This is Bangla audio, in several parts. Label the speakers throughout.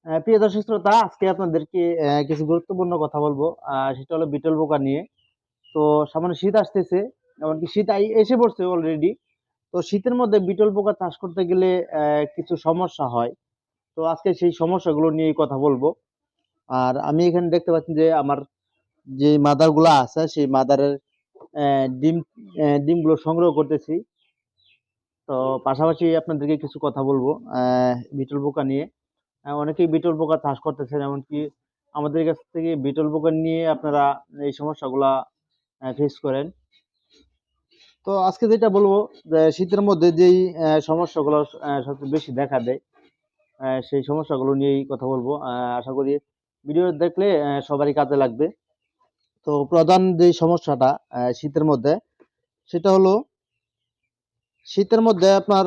Speaker 1: প্রিয় দর্শক শ্রোতা, আজকে আপনাদেরকে কিছু গুরুত্বপূর্ণ কথা বলবো। সেটা হলো বিটল পোকা নিয়ে। তো সামনে শীত আসতেছে, এমনকি শীত এসে পড়ছে অলরেডি। তো শীতের মধ্যে বিটল পোকা চাষ করতে গেলে কিছু সমস্যা হয়। তো আজকে সেই সমস্যাগুলো নিয়েই কথা বলবো। আর আমি এখানে দেখতে পাচ্ছি যে আমার যে মাদার গুলা আছে সেই মাদারের ডিম ডিমগুলো সংগ্রহ করতেছি। তো পাশাপাশি আপনাদেরকে কিছু কথা বলবো বিটল পোকা নিয়ে। অনেকেই বিটল পোকা চাষ করতেছেন, এমনকি আমাদের কাছ থেকে বিটল পোকা নিয়ে আপনারা এই সমস্যাগুলা ফেস করেন। তো আজকে যেটা বলবো যে শীতের মধ্যে যেই সমস্যাগুলো সবচেয়ে বেশি দেখা দেয়, সেই সমস্যাগুলো নিয়েই কথা বলবো। আশা করি ভিডিও দেখলে সবারই কাজে লাগবে। তো প্রধান যে সমস্যাটা শীতের মধ্যে, সেটা হলো শীতের মধ্যে আপনার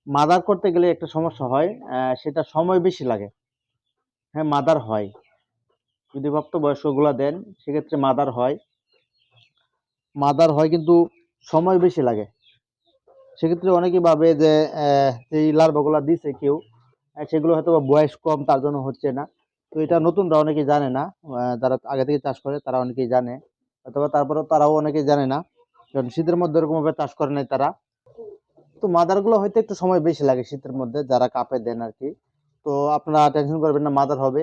Speaker 1: মাদার করতে গেলে একটা সমস্যা হয়, সেটা সময় বেশি লাগে। হ্যাঁ, মাদার হয়, যদি প্রাপ্তবয়স্ক গুলা দেন সেক্ষেত্রে মাদার হয় কিন্তু সময় বেশি লাগে। সেক্ষেত্রে অনেকে ভাবে যে এই লার্ভাগুলা দিছে কেউ, সেগুলো হয়তো বা বয়স কম তার জন্য হচ্ছে না। তো এটা নতুনরা অনেকেই জানে না। যারা আগে থেকে চাষ করে তারা অনেকেই জানে, অথবা তারপরে তারাও অনেকেই জানে না, কারণ শীতের মধ্যে এরকম ভাবে চাষ করে নাই তারা। তো মাদার গুলো হয়তো একটু সময় বেশি লাগে শীতের মধ্যে, যারা কাপে দেন আর কি। তো আপনারা টেনশন করবেন না, মাদার হবে।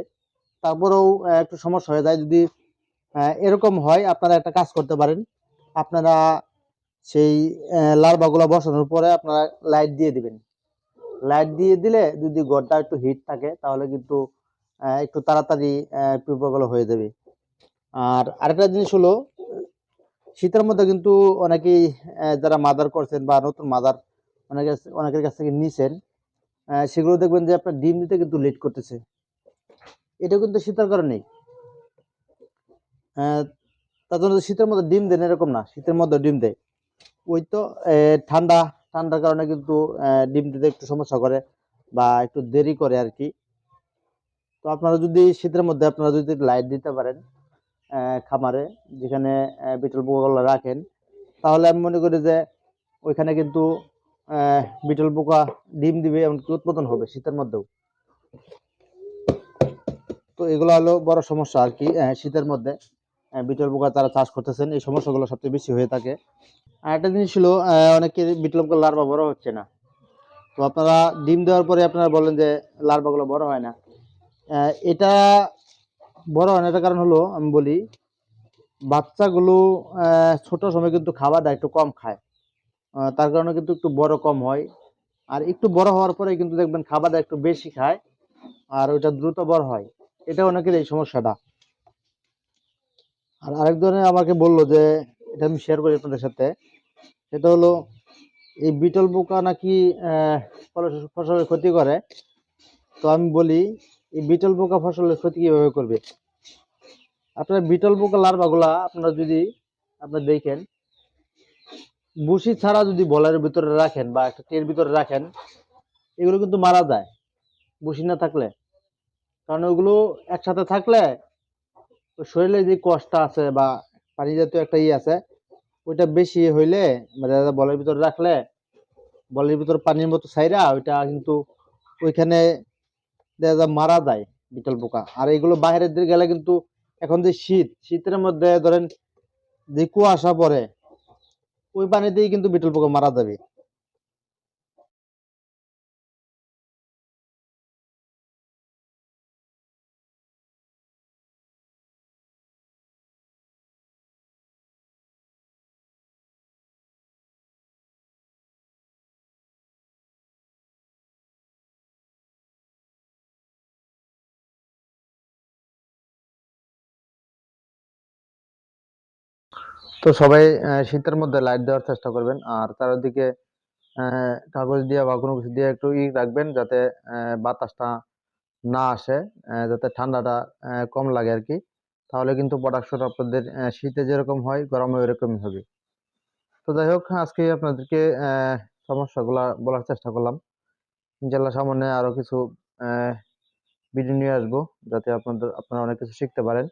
Speaker 1: তারপরেও একটু সমস্যা হয়ে যায় যদি এরকম হয়। আপনারা একটা কাজ করতে পারেন, আপনারা সেই লার্ভাগুলো বসানোর পরে আপনারা লাইট দিয়ে দিবেন। লাইট দিয়ে দিলে যদি ঘরটা একটু হিট থাকে তাহলে কিন্তু একটু তাড়াতাড়ি পিঁপড়াগুলো হয়ে যাবে। আর আরেকটা জিনিস হলো, শীতের মধ্যে কিন্তু অনেকেই যারা মাদার করছেন বা নতুন মাদার অনেকের কাছ থেকে নিছেন, সেগুলো দেখবেন যে আপনার ডিম দিতে কিন্তু লেট করতেছে। এটা কিন্তু শীতের কারণেই। আহ, তার জন্য শীতের মধ্যে ডিম দেন এরকম না, শীতের মধ্যে ডিম দেয়। ওই তো ঠান্ডা ঠান্ডার কারণে কিন্তু ডিম দিতে একটু সমস্যা করে বা একটু দেরি করে আর কি। তো আপনারা যদি শীতের মধ্যে আপনারা যদি লাইট দিতে পারেন খামারে, যেখানে বিটল পোকাগুলো রাখেন, তাহলে আমি মনে করি যে ওইখানে কিন্তু বিটল পোকা ডিম দিবে, এমনকি উৎপাদন হবে শীতের মধ্যেও। তো এগুলো হলো বড় সমস্যা আর কি। শীতের মধ্যে বিটল পোকা যারা চাষ করতেছেন এই সমস্যাগুলো সবচেয়ে বেশি হয়ে থাকে। আর একটা জিনিস ছিল, অনেকে বিটল পোকা লার্ভা বড় হচ্ছে না। তো আপনারা ডিম দেওয়ার পরে আপনারা বলেন যে লার্ভাগুলো বড় হয় না। এটা বড় হয় না, এটার কারণ হলো আমি বলি, বাচ্চাগুলো ছোট সময় কিন্তু খাবারটা একটু কম খায়। তার কারণে কিন্তু একটু বড় কম হয়। আর একটু বড় হওয়ার পরে কিন্তু দেখবেন খাবারটা একটু বেশি খায়, আর ওইটা দ্রুত বড় হয়। এটা অনেকের এই সমস্যাটা। আর আরেক ধরনের আমাকে বললো যে, এটা আমি শেয়ার করি আপনাদের সাথে, সেটা হলো এই বিটল পোকা নাকি ফসলের ক্ষতি করে। তো আমি বলি, এই বিটল পোকা ফসলের ক্ষতি কিভাবে করবে? আপনার বিটল পোকা লার্ভাগুলা আপনারা যদি আপনারা দেখেন, বুসি ছাড়া যদি বলের ভিতরে রাখেন বা একটা ট্রের ভিতরে রাখেন, এগুলো কিন্তু মারা যায় বুসি না থাকলে। কারণ ওগুলো একসাথে থাকলে ওই শরীরে যে কষ্টটা আছে বা পানি জাতীয় একটা আছে, ওইটা বেশি হইলে মানে বলের ভিতরে রাখলে বলের ভিতর পানির মতো ছাইরা ওইটা কিন্তু ওইখানে দেখা যায় মারা যায় বিটল পোকা। আর এগুলো বাইরের দিকে গেলে কিন্তু, এখন যে শীতের মধ্যে ধরেন যে কুয়াশা পড়ে, ওই পানিতেই কিন্তু বিটল পোকা মারা যাবে। তো সবাই শীতের মধ্যে লাইট দেওয়ার চেষ্টা করবেন, আর চারিদিকে কাগজ দিয়ে বা কোনো কিছু দিয়ে একটু রাখবেন, যাতে বাতাসটা না আসে, যাতে ঠান্ডাটা কম লাগে আর কি। তাহলে কিন্তু প্রোডাকশন আপনাদের শীতে যেরকম হয় গরমে ওইরকমই হবে। তো যাই হোক, আজকে আপনাদেরকে সমস্যাগুলা বলার চেষ্টা করলাম। ইনশাল্লাহ সামনে আরো কিছু ভিডিও নিয়ে আসবো, যাতে আপনারা অনেক কিছু শিখতে পারেন।